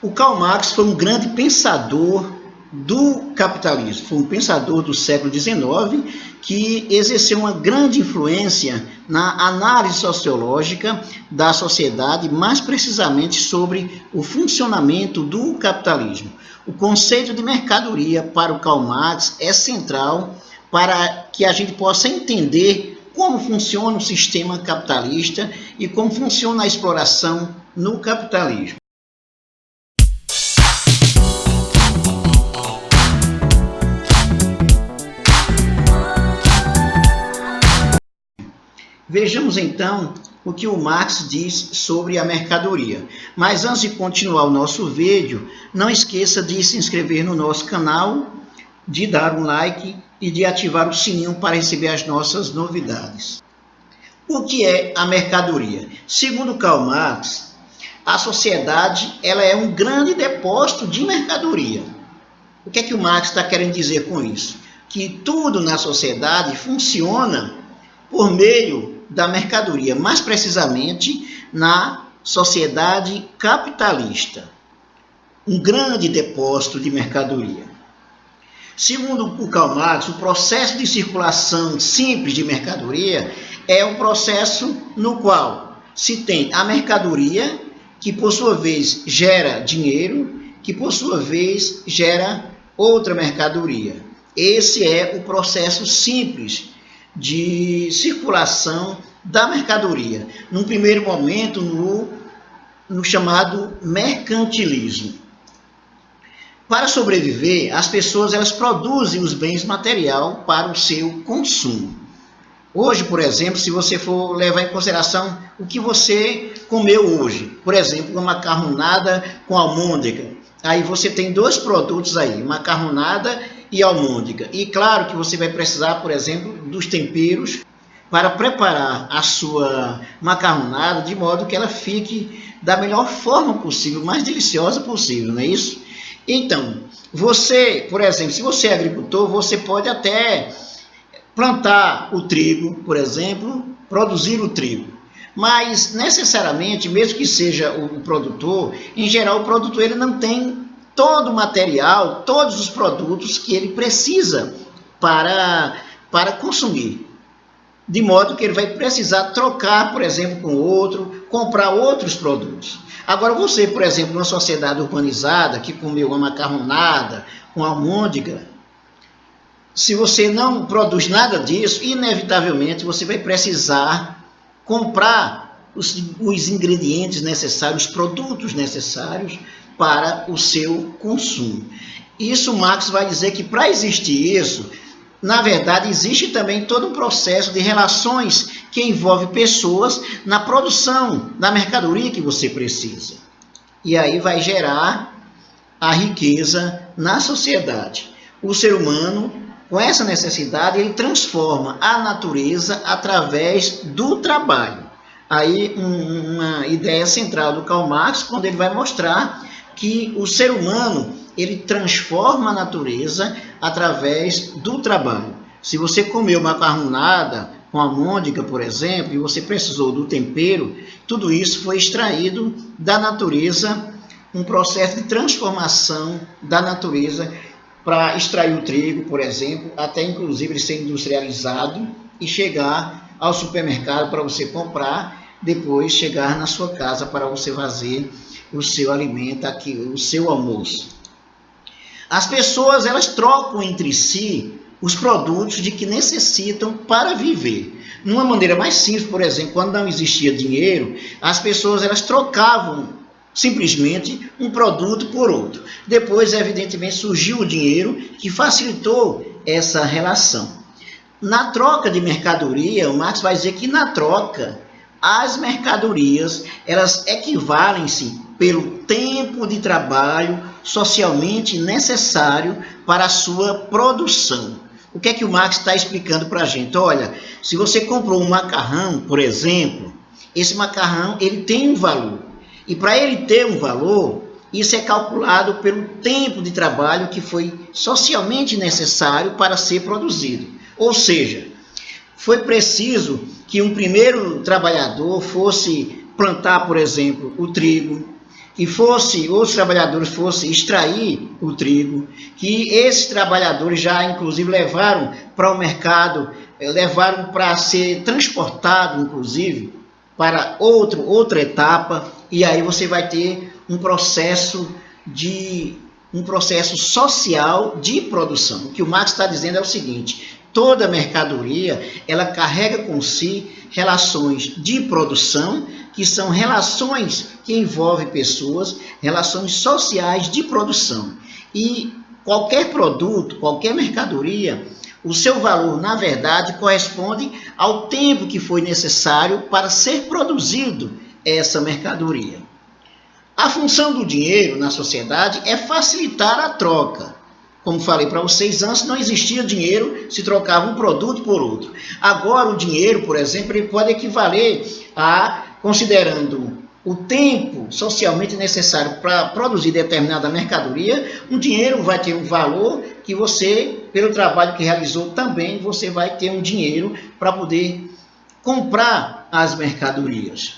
O Karl Marx foi um grande pensador do capitalismo, foi um pensador do século XIX que exerceu uma grande influência na análise sociológica da sociedade, mais precisamente sobre o funcionamento do capitalismo. O conceito de mercadoria para o Karl Marx é central para que a gente possa entender como funciona o sistema capitalista e como funciona a exploração no capitalismo. Vejamos então o que o Marx diz sobre a mercadoria. Mas antes de continuar o nosso vídeo, não esqueça de se inscrever no nosso canal, de dar um like e de ativar o sininho para receber as nossas novidades. O que é a mercadoria? Segundo Karl Marx, a sociedade ela é um grande depósito de mercadoria. O que é que o Marx está querendo dizer com isso? Que tudo na sociedade funciona por meio da mercadoria, mais precisamente na sociedade capitalista. Um grande depósito de mercadoria. Segundo o Karl Marx, o processo de circulação simples de mercadoria é um processo no qual se tem a mercadoria, que por sua vez gera dinheiro, que por sua vez gera outra mercadoria. Esse é o processo simples de circulação da mercadoria, num primeiro momento no chamado mercantilismo. Para sobreviver, as pessoas elas produzem os bens materiais para o seu consumo. Hoje, por exemplo, se você for levar em consideração o que você comeu hoje, por exemplo, uma macarronada com almôndega, aí você tem dois produtos aí, macarronada e almôndega. E claro que você vai precisar, por exemplo, dos temperos para preparar a sua macarronada de modo que ela fique da melhor forma possível, mais deliciosa possível, não é isso? Então, você, por exemplo, se você é agricultor, você pode até plantar o trigo, por exemplo, produzir o trigo. Mas, necessariamente, mesmo que seja o produtor, em geral o produtor ele não tem todo o material, todos os produtos que ele precisa para consumir. De modo que ele vai precisar trocar, por exemplo, com outro, comprar outros produtos. Agora você, por exemplo, numa sociedade urbanizada, que comeu uma macarronada com almôndega, se você não produz nada disso, inevitavelmente você vai precisar comprar os ingredientes necessários, os produtos necessários para o seu consumo. Isso Marx vai dizer que para existir isso, na verdade existe também todo um processo de relações que envolve pessoas na produção da mercadoria que você precisa. E aí vai gerar a riqueza na sociedade. O ser humano, com essa necessidade, ele transforma a natureza através do trabalho. Aí uma ideia central do Karl Marx, quando ele vai mostrar que o ser humano ele transforma a natureza através do trabalho. Se você comeu macarronada com almôndega, por exemplo, e você precisou do tempero, tudo isso foi extraído da natureza, um processo de transformação da natureza para extrair o trigo, por exemplo, até inclusive ele ser industrializado e chegar ao supermercado para você comprar, depois chegar na sua casa para você fazer o seu alimento, aqui, o seu almoço. As pessoas elas trocam entre si os produtos de que necessitam para viver. Numa maneira mais simples, por exemplo, quando não existia dinheiro, as pessoas elas trocavam simplesmente um produto por outro. Depois, evidentemente, surgiu o dinheiro que facilitou essa relação. Na troca de mercadoria, o Marx vai dizer que na troca, as mercadorias elas equivalem-se pelo tempo de trabalho socialmente necessário para a sua produção. O que é que o Marx está explicando para a gente? Olha, se você comprou um macarrão, por exemplo, esse macarrão ele tem um valor. E para ele ter um valor, isso é calculado pelo tempo de trabalho que foi socialmente necessário para ser produzido. Ou seja, foi preciso que um primeiro trabalhador fosse plantar, por exemplo, o trigo, que os trabalhadores fossem extrair o trigo, que esses trabalhadores já inclusive levaram para o mercado, levaram para ser transportado inclusive para outra etapa, e aí você vai ter um processo social de produção. O que o Marx está dizendo é o seguinte: toda mercadoria ela carrega com si relações de produção, que são relações que envolvem pessoas, relações sociais de produção. E qualquer produto, qualquer mercadoria, o seu valor, na verdade, corresponde ao tempo que foi necessário para ser produzido essa mercadoria. A função do dinheiro na sociedade é facilitar a troca. Como falei para vocês antes, não existia dinheiro, se trocava um produto por outro. Agora o dinheiro, por exemplo, ele pode equivaler a, considerando o tempo socialmente necessário para produzir determinada mercadoria, o dinheiro vai ter um valor que você, pelo trabalho que realizou também, você vai ter um dinheiro para poder comprar as mercadorias.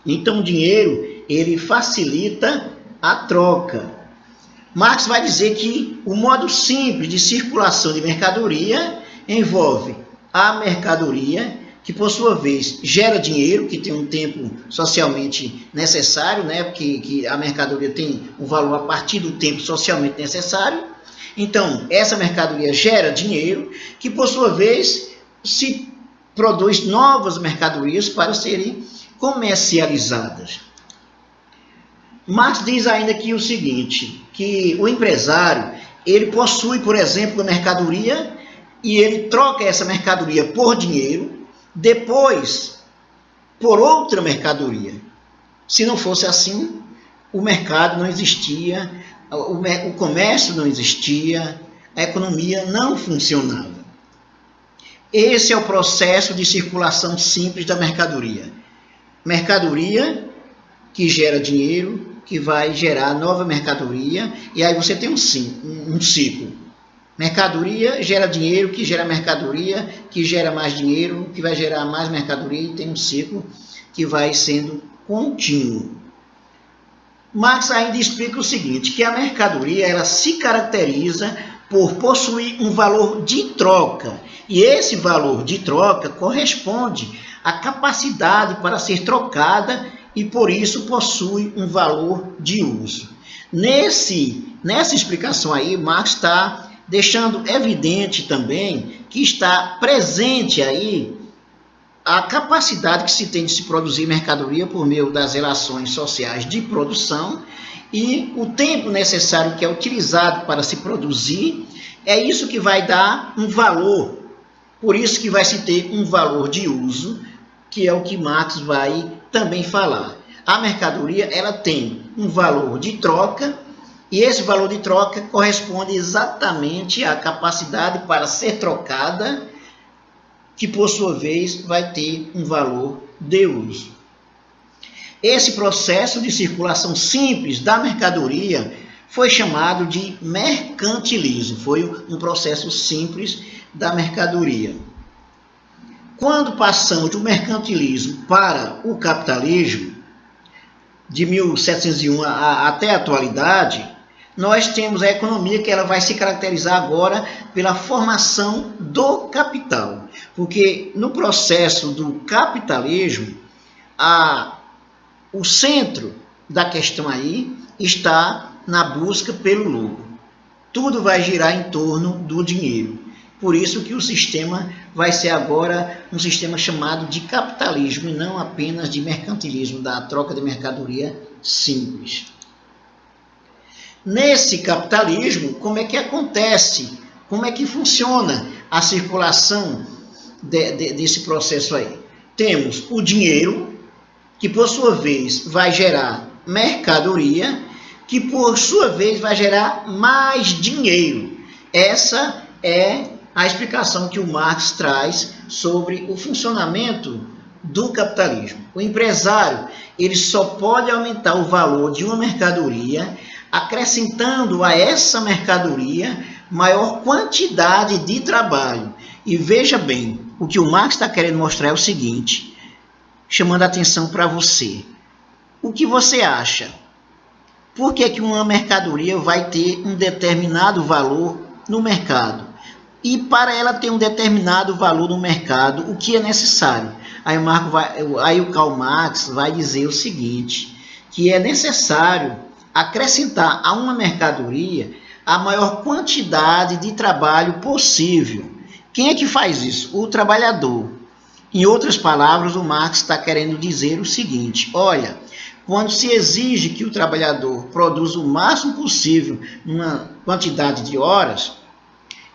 Então o dinheiro, ele facilita a troca. Marx vai dizer que o modo simples de circulação de mercadoria envolve a mercadoria, que por sua vez gera dinheiro, que tem um tempo socialmente necessário, né? Porque a mercadoria tem um valor a partir do tempo socialmente necessário. Então, essa mercadoria gera dinheiro, que por sua vez se produz novas mercadorias para serem comercializadas. Marx diz ainda que o seguinte, que o empresário, ele possui, por exemplo, a mercadoria e ele troca essa mercadoria por dinheiro, depois por outra mercadoria. Se não fosse assim, o mercado não existia, o comércio não existia, a economia não funcionava. Esse é o processo de circulação simples da mercadoria. Mercadoria que gera dinheiro, que vai gerar nova mercadoria, e aí você tem um ciclo. Mercadoria gera dinheiro, que gera mercadoria, que gera mais dinheiro, que vai gerar mais mercadoria, e tem um ciclo que vai sendo contínuo. Marx ainda explica o seguinte, que a mercadoria ela se caracteriza por possuir um valor de troca, e esse valor de troca corresponde à capacidade para ser trocada e por isso possui um valor de uso. Nessa explicação aí, Marx está deixando evidente também que está presente aí a capacidade que se tem de se produzir mercadoria por meio das relações sociais de produção e o tempo necessário que é utilizado para se produzir, é isso que vai dar um valor. Por isso que vai se ter um valor de uso, que é o que Marx vai também falar. A mercadoria ela tem um valor de troca e esse valor de troca corresponde exatamente à capacidade para ser trocada, que por sua vez vai ter um valor de uso. Esse processo de circulação simples da mercadoria foi chamado de mercantilismo, foi um processo simples da mercadoria. Quando passamos do mercantilismo para o capitalismo, de 1701 até a atualidade, nós temos a economia que ela vai se caracterizar agora pela formação do capital. Porque no processo do capitalismo, o centro da questão aí está na busca pelo lucro. Tudo vai girar em torno do dinheiro. Por isso que o sistema vai ser agora um sistema chamado de capitalismo e não apenas de mercantilismo, da troca de mercadoria simples. Nesse capitalismo, como é que acontece? Como é que funciona a circulação desse processo aí? Temos o dinheiro, que por sua vez vai gerar mercadoria, que por sua vez vai gerar mais dinheiro. Essa é a explicação que o Marx traz sobre o funcionamento do capitalismo. O empresário ele só pode aumentar o valor de uma mercadoria acrescentando a essa mercadoria maior quantidade de trabalho. E veja bem, o que o Marx está querendo mostrar é o seguinte, chamando a atenção para você. O que você acha? Por que uma mercadoria vai ter um determinado valor no mercado? E para ela ter um determinado valor no mercado, o que é necessário? Aí o Karl Marx vai dizer o seguinte, que é necessário acrescentar a uma mercadoria a maior quantidade de trabalho possível. Quem é que faz isso? O trabalhador. Em outras palavras, o Marx está querendo dizer o seguinte, olha, quando se exige que o trabalhador produza o máximo possível uma quantidade de horas,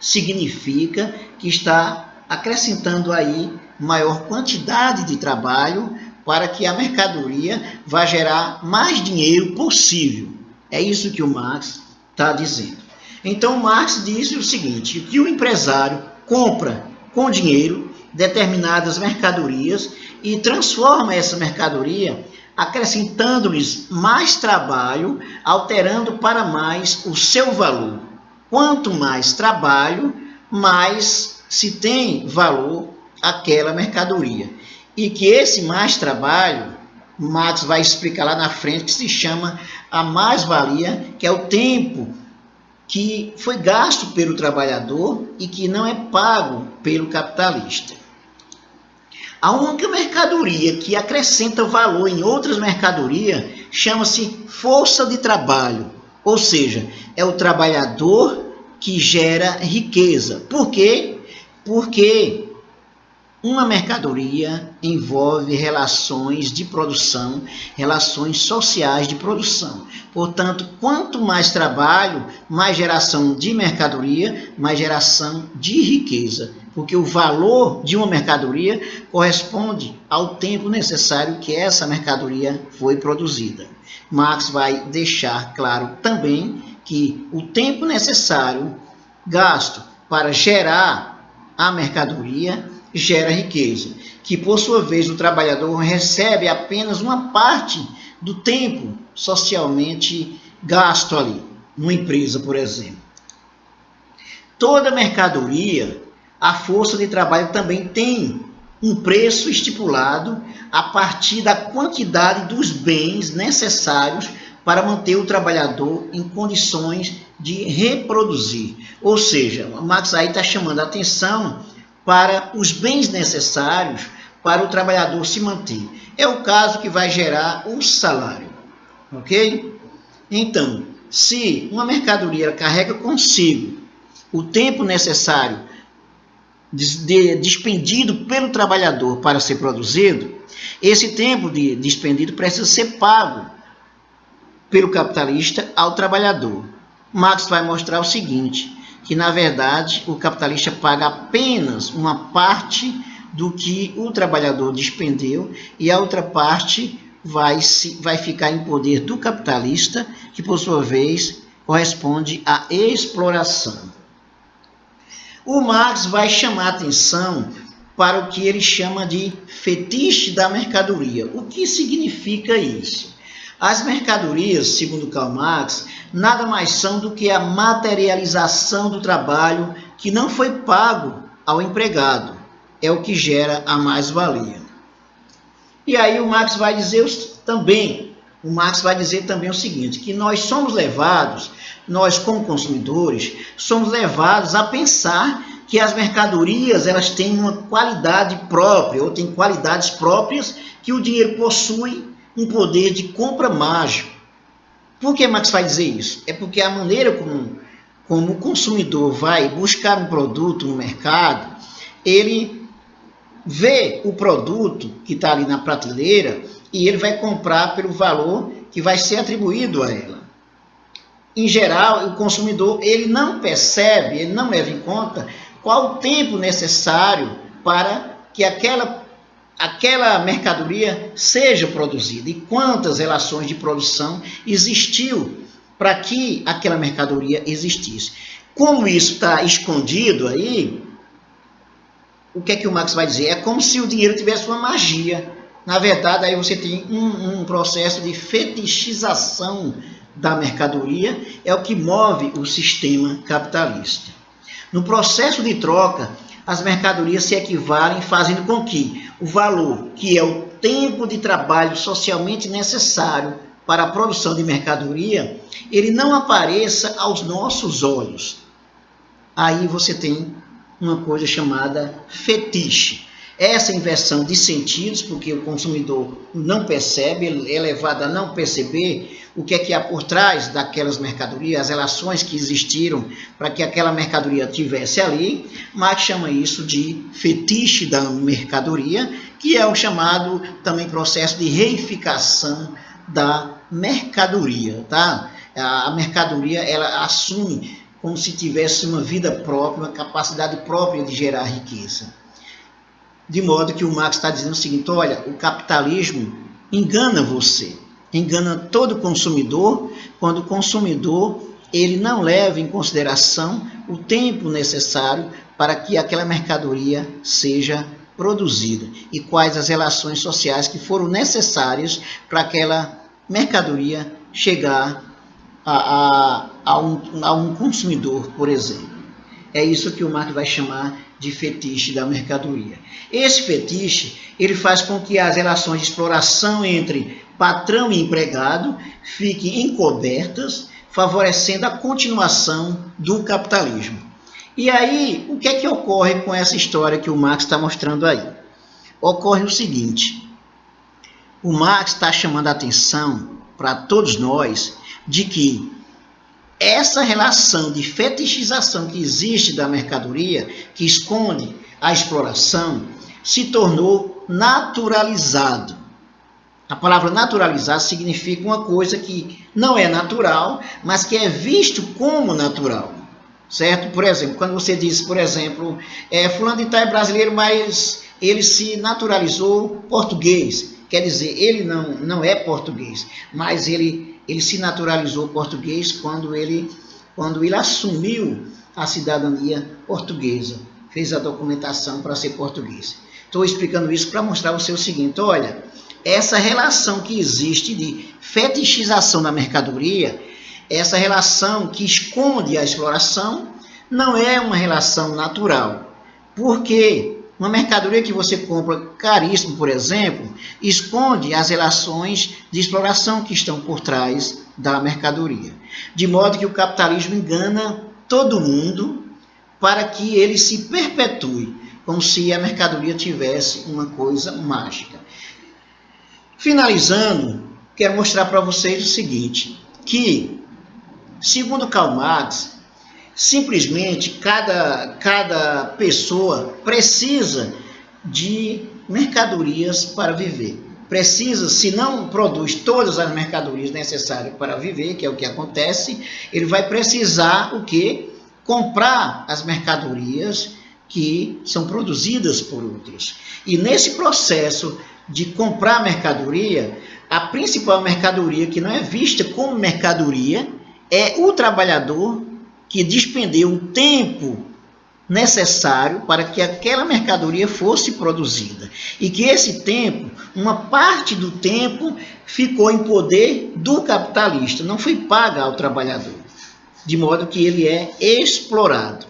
significa que está acrescentando aí maior quantidade de trabalho para que a mercadoria vá gerar mais dinheiro possível. É isso que o Marx está dizendo. Então, o Marx diz o seguinte, que o empresário compra com dinheiro determinadas mercadorias e transforma essa mercadoria acrescentando-lhes mais trabalho, alterando para mais o seu valor. Quanto mais trabalho, mais se tem valor aquela mercadoria. E que esse mais trabalho, Marx vai explicar lá na frente, que se chama a mais-valia, que é o tempo que foi gasto pelo trabalhador e que não é pago pelo capitalista. A única mercadoria que acrescenta valor em outras mercadorias chama-se força de trabalho, ou seja, é o trabalhador que gera riqueza. Por quê? Porque uma mercadoria envolve relações de produção, relações sociais de produção. Portanto, quanto mais trabalho, mais geração de mercadoria, mais geração de riqueza. Porque o valor de uma mercadoria corresponde ao tempo necessário que essa mercadoria foi produzida. Marx vai deixar claro também que o tempo necessário gasto para gerar a mercadoria gera riqueza, que por sua vez o trabalhador recebe apenas uma parte do tempo socialmente gasto ali, numa empresa, por exemplo. Toda mercadoria, a força de trabalho também tem um preço estipulado a partir da quantidade dos bens necessários para manter o trabalhador em condições de reproduzir. Ou seja, o Marx aí está chamando a atenção para os bens necessários para o trabalhador se manter. É o caso que vai gerar o salário, ok? Então, se uma mercadoria carrega consigo o tempo necessário despendido pelo trabalhador para ser produzido, esse tempo despendido precisa ser pago pelo capitalista ao trabalhador. Marx vai mostrar o seguinte, que na verdade o capitalista paga apenas uma parte do que o trabalhador despendeu e a outra parte vai ficar em poder do capitalista, que por sua vez corresponde à exploração. O Marx vai chamar atenção para o que ele chama de fetiche da mercadoria. O que significa isso? As mercadorias, segundo Karl Marx, nada mais são do que a materialização do trabalho que não foi pago ao empregado. É o que gera a mais-valia. E aí o Marx vai dizer também o seguinte, que nós somos levados, nós como consumidores, somos levados a pensar que as mercadorias elas têm uma qualidade própria, ou têm qualidades próprias que o dinheiro possui um poder de compra mágico. Por que Marx vai dizer isso? É porque a maneira como o consumidor vai buscar um produto no mercado, ele vê o produto que está ali na prateleira e ele vai comprar pelo valor que vai ser atribuído a ela. Em geral, o consumidor ele não percebe, ele não leva em conta qual o tempo necessário para que aquela mercadoria seja produzida e quantas relações de produção existiu para que aquela mercadoria existisse. Como isso está escondido aí, o que é que o Marx vai dizer? É como se o dinheiro tivesse uma magia. Na verdade, aí você tem um processo de fetichização da mercadoria, é o que move o sistema capitalista. No processo de troca, as mercadorias se equivalem, fazendo com que o valor, que é o tempo de trabalho socialmente necessário para a produção de mercadoria, ele não apareça aos nossos olhos. Aí você tem uma coisa chamada fetiche. Essa inversão de sentidos, porque o consumidor não percebe, ele é levado a não perceber o que é que há por trás daquelas mercadorias, as relações que existiram para que aquela mercadoria tivesse ali. Marx chama isso de fetiche da mercadoria, que é o chamado também processo de reificação da mercadoria, tá? A mercadoria, ela assume como se tivesse uma vida própria, uma capacidade própria de gerar riqueza. De modo que o Marx está dizendo o seguinte: olha, o capitalismo engana você, engana todo consumidor, quando o consumidor ele não leva em consideração o tempo necessário para que aquela mercadoria seja produzida e quais as relações sociais que foram necessárias para aquela mercadoria chegar a um consumidor, por exemplo. É isso que o Marx vai chamar de fetiche da mercadoria. Esse fetiche, ele faz com que as relações de exploração entre patrão e empregado fiquem encobertas, favorecendo a continuação do capitalismo. E aí, o que é que ocorre com essa história que o Marx está mostrando aí? Ocorre o seguinte: o Marx está chamando a atenção para todos nós de que essa relação de fetichização que existe da mercadoria, que esconde a exploração, se tornou naturalizado. A palavra naturalizar significa uma coisa que não é natural, mas que é visto como natural, certo? Por exemplo, quando você diz, por exemplo, fulano de tal é brasileiro, mas ele se naturalizou português. Quer dizer, ele não é português, mas ele se naturalizou português quando ele assumiu a cidadania portuguesa, fez a documentação para ser português. Estou explicando isso para mostrar você o seguinte: olha, essa relação que existe de fetichização da mercadoria, essa relação que esconde a exploração, não é uma relação natural. Por quê? Uma mercadoria que você compra caríssimo, por exemplo, esconde as relações de exploração que estão por trás da mercadoria. De modo que o capitalismo engana todo mundo para que ele se perpetue, como se a mercadoria tivesse uma coisa mágica. Finalizando, quero mostrar para vocês o seguinte, que, segundo Karl Marx, simplesmente cada pessoa precisa de mercadorias para viver. Precisa, se não produz todas as mercadorias necessárias para viver, que é o que acontece, ele vai precisar o quê? Comprar as mercadorias que são produzidas por outros. E nesse processo de comprar mercadoria, a principal mercadoria que não é vista como mercadoria é o trabalhador que despendeu o tempo necessário para que aquela mercadoria fosse produzida. E que esse tempo, uma parte do tempo, ficou em poder do capitalista, não foi paga ao trabalhador, de modo que ele é explorado.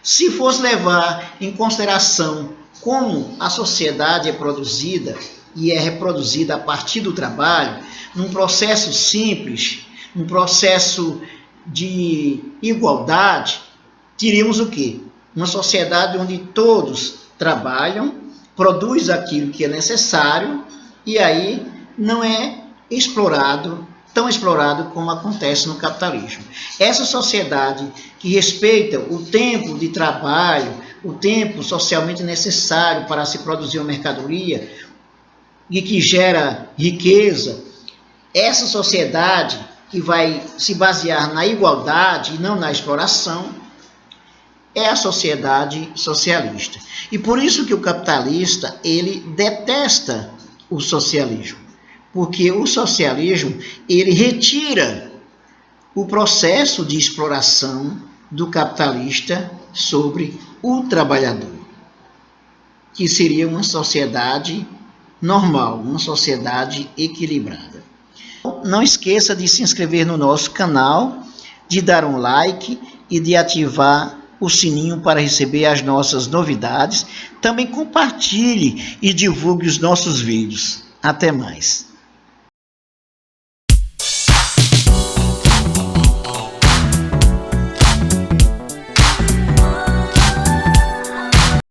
Se fosse levar em consideração como a sociedade é produzida e é reproduzida a partir do trabalho, num processo simples, num processo de igualdade, teríamos o quê? Uma sociedade onde todos trabalham, produz aquilo que é necessário e aí não é explorado, tão explorado como acontece no capitalismo. Essa sociedade que respeita o tempo de trabalho, o tempo socialmente necessário para se produzir uma mercadoria e que gera riqueza, essa sociedade que vai se basear na igualdade e não na exploração, é a sociedade socialista. E por isso que o capitalista, ele detesta o socialismo, porque o socialismo, ele retira o processo de exploração do capitalista sobre o trabalhador, que seria uma sociedade normal, uma sociedade equilibrada. Não esqueça de se inscrever no nosso canal, de dar um like e de ativar o sininho para receber as nossas novidades. Também compartilhe e divulgue os nossos vídeos. Até mais.